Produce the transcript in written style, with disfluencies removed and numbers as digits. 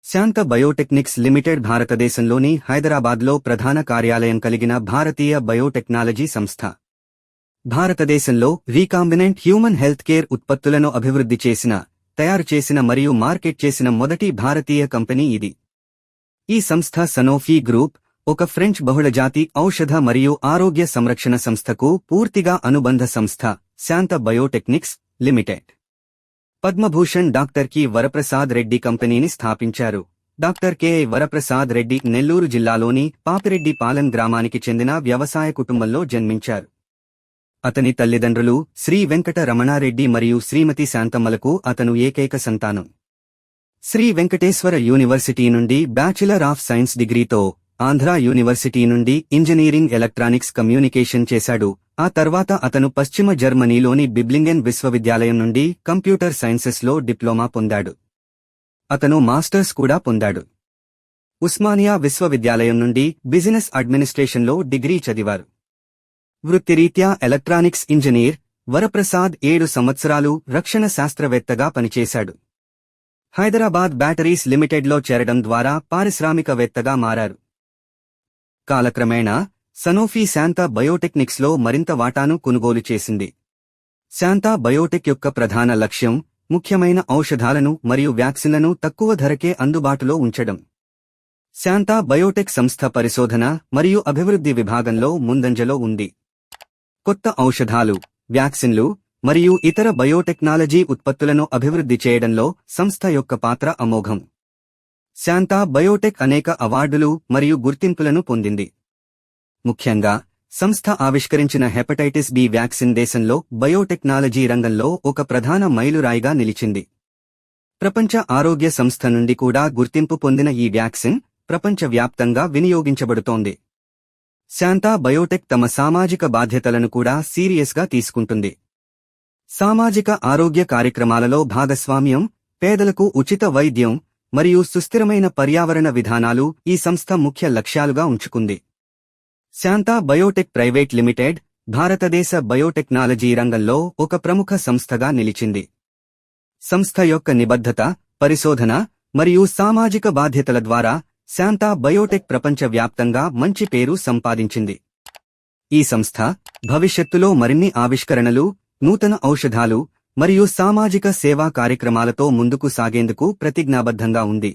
శాంత Biotechnics limited భారతదేశంలోని హైదరాబాద్లో ప్రధాన కార్యాలయం కలిగిన భారతీయ బయోటెక్నాలజీ సంస్థ. భారతదేశంలో రీకాంబినెంట్ హ్యూమన్ హెల్త్ కేర్ ఉత్పత్తులను అభివృద్ధి చేసిన, తయారు చేసిన మరియు మార్కెట్ చేసిన మొదటి భారతీయ కంపెనీ ఇది. ఈ సంస్థ సనోఫీ గ్రూప్, ఒక ఫ్రెంచ్ బహుళజాతి ఔషధ మరియు ఆరోగ్య సంరక్షణ సంస్థకు పూర్తిగా అనుబంధ సంస్థ. Shantha Biotechnics Limited Padma Bhushan doctor K Varaprasad Reddy కంపెనీని స్థాపించారు. డాక్టర్ కె వరప్రసాద్ రెడ్డి నెల్లూరు జిల్లాలోని పాపిరెడ్డిపాలెం గ్రామానికి చెందిన వ్యవసాయ కుటుంబంలో జన్మించారు. అతని తల్లిదండ్రులు శ్రీ వెంకట రమణారెడ్డి మరియు శ్రీమతి శాంతమ్మలకు అతను ఏకైక సంతానం. శ్రీ వెంకటేశ్వర యూనివర్సిటీ నుండి బ్యాచిలర్ ఆఫ్ సైన్స్ డిగ్రీతో, ఆంధ్రా యూనివర్సిటీ నుండి ఇంజనీరింగ్ ఎలక్ట్రానిక్స్ కమ్యూనికేషన్ చేశాడు. ఆ తర్వాత అతను పశ్చిమ జర్మనీలోని బిబ్లింగెన్ విశ్వవిద్యాలయం నుండి కంప్యూటర్ సైన్సెస్లో డిప్లొమా పొందాడు. అతను మాస్టర్స్ కూడా పొందాడు. ఉస్మానియా విశ్వవిద్యాలయం నుండి బిజినెస్ అడ్మినిస్ట్రేషన్లో డిగ్రీ చదివారు. వృత్తిరీత్యా ఎలక్ట్రానిక్స్ ఇంజనీర్, వరప్రసాద్ 7 సంవత్సరాలు రక్షణ శాస్త్రవేత్తగా పనిచేశాడు. హైదరాబాద్ బ్యాటరీస్ లిమిటెడ్లో చేరడం ద్వారా పారిశ్రామికవేత్తగా మారారు. కాలక్రమేణా సనోఫీ శాంత బయోటెక్నిక్స్లో మరింత వాటాను కొనుగోలు చేసింది. శాంత బయోటెక్ యొక్క ప్రధాన లక్ష్యం ముఖ్యమైన ఔషధాలను మరియు వ్యాక్సిన్లను తక్కువ ధరకే అందుబాటులో ఉంచడం. శాంత బయోటెక్ సంస్థ పరిశోధన మరియు అభివృద్ధి విభాగంలో ముందంజలో ఉంది. కొత్త ఔషధాలు, వ్యాక్సిన్లు మరియు ఇతర బయోటెక్నాలజీ ఉత్పత్తులను అభివృద్ధి చేయడంలో సంస్థ యొక్క పాత్ర అమోఘం. శాంత బయోటెక్ అనేక అవార్డులు మరియు గుర్తింపులను పొందింది. ముఖ్యంగా సంస్థ ఆవిష్కరించిన హెపటైటిస్ బి వ్యాక్సిన్ దేశంలో బయోటెక్నాలజీ రంగంలో ఒక ప్రధాన మైలురాయిగా నిలిచింది. ప్రపంచ ఆరోగ్య సంస్థ నుండి కూడా గుర్తింపు పొందిన ఈ వ్యాక్సిన్ ప్రపంచవ్యాప్తంగా వినియోగించబడుతోంది. శాంత బయోటెక్ తమ సామాజిక బాధ్యతలను కూడా సీరియస్గా తీసుకుంటుంది. సామాజిక ఆరోగ్య కార్యక్రమాలలో భాగస్వామ్యం, పేదలకు ఉచిత వైద్యం మరియు సుస్థిరమైన పర్యావరణ విధానాలు ఈ సంస్థ ముఖ్య లక్ష్యాలుగా ఉంచుకుంది. శాంత బయోటెక్ ప్రైవేట్ లిమిటెడ్ భారతదేశ బయోటెక్నాలజీ రంగంలో ఒక ప్రముఖ సంస్థగా నిలిచింది. సంస్థ యొక్క నిబద్ధత, పరిశోధన మరియు సామాజిక బాధ్యతల ద్వారా శాంత బయోటెక్ ప్రపంచవ్యాప్తంగా మంచి పేరు సంపాదించింది. ఈ సంస్థ భవిష్యత్తులో మరిన్ని ఆవిష్కరణలు, నూతన ఔషధాలు మరియు సామాజిక సేవా కార్యక్రమాలతో ముందుకు సాగేందుకు ప్రతిజ్ఞాబద్ధంగా ఉంది.